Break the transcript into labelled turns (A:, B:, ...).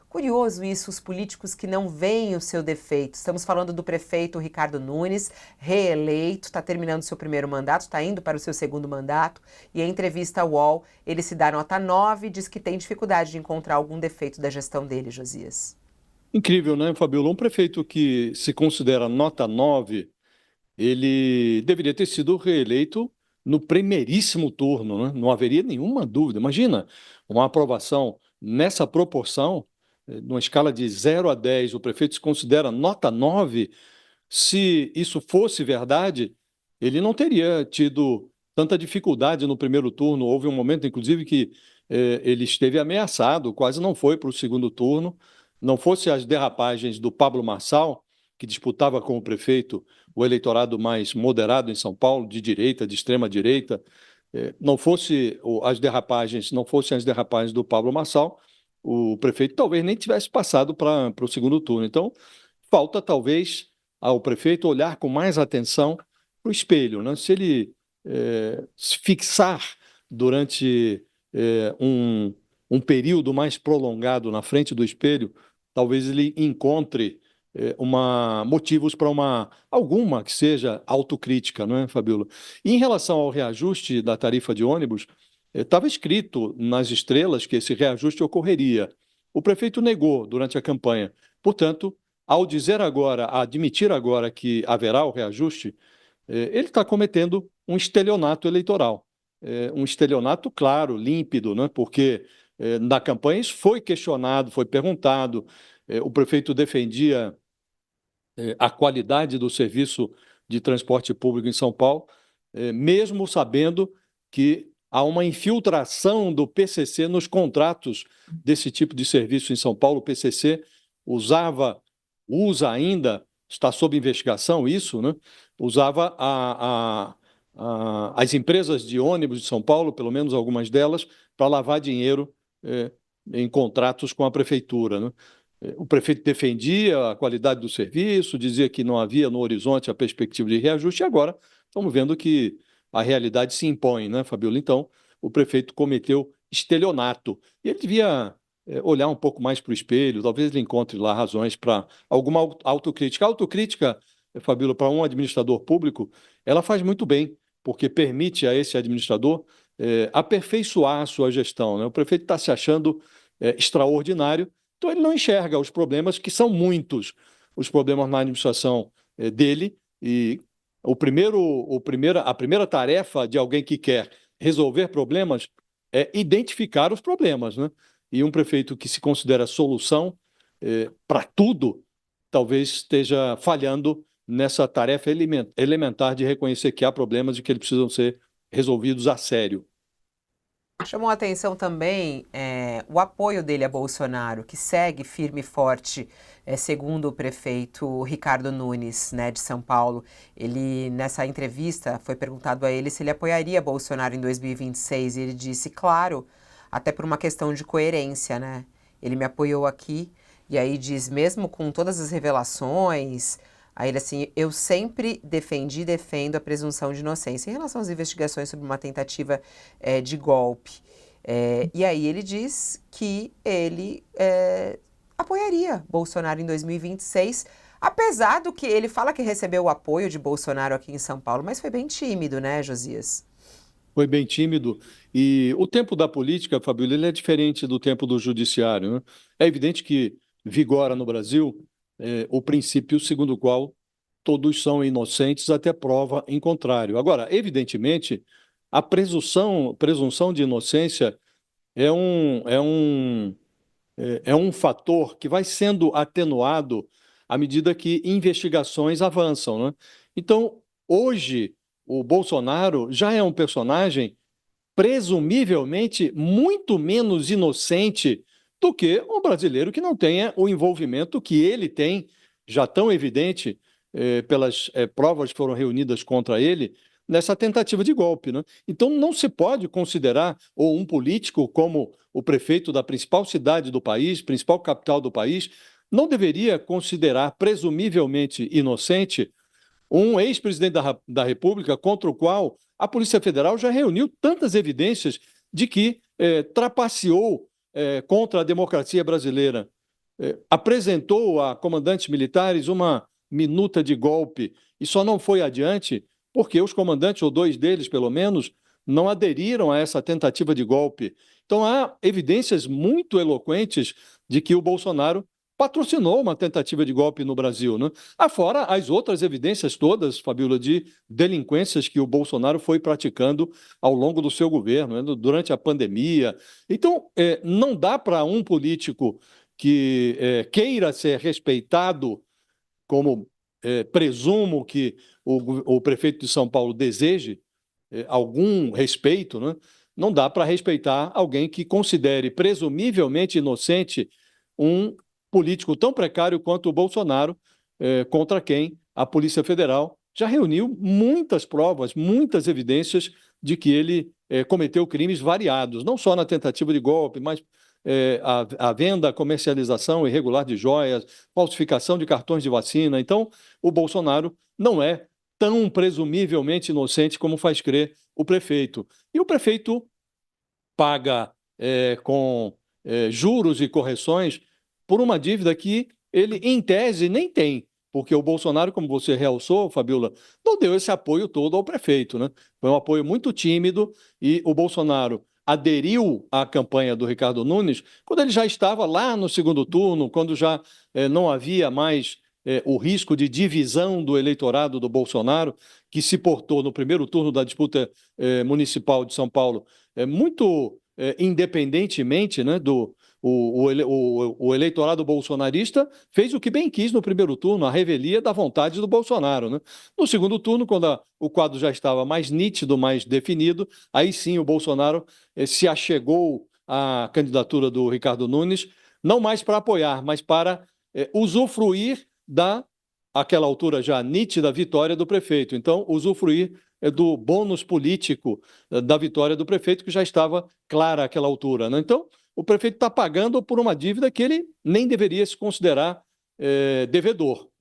A: Curioso isso, os políticos que não veem o seu defeito. Estamos falando do prefeito Ricardo Nunes, reeleito, está terminando seu primeiro mandato, está indo para o seu segundo mandato. E em entrevista ao UOL, ele se dá nota 9 e diz que tem dificuldade de encontrar algum defeito da gestão dele, Josias.
B: Incrível, né, Fabiola? Um prefeito que se considera nota 9, ele deveria ter sido reeleito no primeiríssimo turno, né? Não haveria nenhuma dúvida. Imagina uma aprovação nessa proporção, numa escala de 0 a 10, o prefeito se considera nota 9. Se isso fosse verdade, ele não teria tido tanta dificuldade no primeiro turno. Houve um momento, inclusive, que ele esteve ameaçado, quase não foi para o segundo turno. Não fosse as derrapagens do Pablo Marçal, que disputava com o prefeito o eleitorado mais moderado em São Paulo, de direita, de extrema direita, não fosse não fossem as derrapagens do Pablo Marçal, o prefeito talvez nem tivesse passado para o segundo turno. Então, falta talvez ao prefeito olhar com mais atenção para o espelho, né? Se ele se fixar durante um período mais prolongado na frente do espelho, talvez ele encontre motivos para alguma que seja autocrítica, não é, Fabiola? E em relação ao reajuste da tarifa de ônibus, estava escrito nas estrelas que esse reajuste ocorreria. O prefeito negou durante a campanha. Portanto, ao dizer agora, admitir agora que haverá o reajuste, ele está cometendo um estelionato eleitoral. Um estelionato claro, límpido, né? Porque na campanha isso foi questionado, foi perguntado, o prefeito defendia a qualidade do serviço de transporte público em São Paulo, mesmo sabendo que há uma infiltração do PCC nos contratos desse tipo de serviço em São Paulo. O PCC usa ainda, está sob investigação isso, né? Usava as empresas de ônibus de São Paulo, pelo menos algumas delas, para lavar dinheiro em contratos com a prefeitura, né? O prefeito defendia a qualidade do serviço, dizia que não havia no horizonte a perspectiva de reajuste, e agora estamos vendo que a realidade se impõe, né, Fabiola? Então, o prefeito cometeu estelionato. E ele devia olhar um pouco mais para o espelho, talvez ele encontre lá razões para alguma autocrítica. A autocrítica, Fabiola, para um administrador público, ela faz muito bem, porque permite a esse administrador aperfeiçoar a sua gestão, né? O prefeito está se achando extraordinário, então ele não enxerga os problemas, que são muitos, os problemas na administração dele, e a primeira tarefa de alguém que quer resolver problemas é identificar os problemas, né? E um prefeito que se considera solução para tudo, talvez esteja falhando nessa tarefa elementar de reconhecer que há problemas e que eles precisam ser resolvidos a sério.
A: Chamou a atenção também o apoio dele a Bolsonaro, que segue firme e forte, segundo o prefeito Ricardo Nunes, né, de São Paulo. Ele, nessa entrevista, foi perguntado a ele se ele apoiaria Bolsonaro em 2026, e ele disse, claro, até por uma questão de coerência, né? Ele me apoiou aqui, e aí diz, mesmo com todas as revelações, aí ele assim, eu sempre defendi e defendo a presunção de inocência em relação às investigações sobre uma tentativa de golpe. E aí ele diz que ele apoiaria Bolsonaro em 2026, apesar do que ele fala que recebeu o apoio de Bolsonaro aqui em São Paulo, mas foi bem tímido, né, Josias?
B: Foi bem tímido. E o tempo da política, Fabíola, ele é diferente do tempo do judiciário, né? É evidente que vigora no Brasil o princípio segundo o qual todos são inocentes até prova em contrário. Agora, evidentemente, a presunção de inocência é um fator que vai sendo atenuado à medida que investigações avançam, né? Então, hoje, o Bolsonaro já é um personagem presumivelmente muito menos inocente do que um brasileiro que não tenha o envolvimento que ele tem, já tão evidente pelas provas que foram reunidas contra ele, nessa tentativa de golpe, né? Então, não se pode considerar ou um político como o prefeito da principal cidade do país, principal capital do país, não deveria considerar presumivelmente inocente um ex-presidente da República contra o qual a Polícia Federal já reuniu tantas evidências de que trapaceou contra a democracia brasileira. apresentou a comandantes militares uma minuta de golpe e só não foi adiante porque os comandantes, ou dois deles pelo menos, não aderiram a essa tentativa de golpe. Então há evidências muito eloquentes de que o Bolsonaro patrocinou uma tentativa de golpe no Brasil, né? Afora as outras evidências todas, Fabíola, de delinquências que o Bolsonaro foi praticando ao longo do seu governo, né? Durante a pandemia. Então, não dá para um político que queira ser respeitado, como presumo que o prefeito de São Paulo deseje, algum respeito, né? Não dá para respeitar alguém que considere presumivelmente inocente um político tão precário quanto o Bolsonaro, contra quem a Polícia Federal já reuniu muitas provas, muitas evidências de que ele cometeu crimes variados, não só na tentativa de golpe, mas a venda, a comercialização irregular de joias, falsificação de cartões de vacina. Então, o Bolsonaro não é tão presumivelmente inocente como faz crer o prefeito. E o prefeito paga com juros e correções por uma dívida que ele, em tese, nem tem, porque o Bolsonaro, como você realçou, Fabiola, não deu esse apoio todo ao prefeito, né? Foi um apoio muito tímido e o Bolsonaro aderiu à campanha do Ricardo Nunes quando ele já estava lá no segundo turno, quando já não havia mais o risco de divisão do eleitorado do Bolsonaro, que se portou no primeiro turno da disputa municipal de São Paulo muito independentemente, né, o eleitorado bolsonarista fez o que bem quis no primeiro turno, a revelia da vontade do Bolsonaro, né? No segundo turno, quando o quadro já estava mais nítido, mais definido, aí sim o Bolsonaro se achegou à candidatura do Ricardo Nunes, não mais para apoiar, mas para usufruir da, àquela altura já nítida, vitória do prefeito. Então, usufruir do bônus político da vitória do prefeito, que já estava clara àquela altura, né? Então, o prefeito está pagando por uma dívida que ele nem deveria se considerar devedor.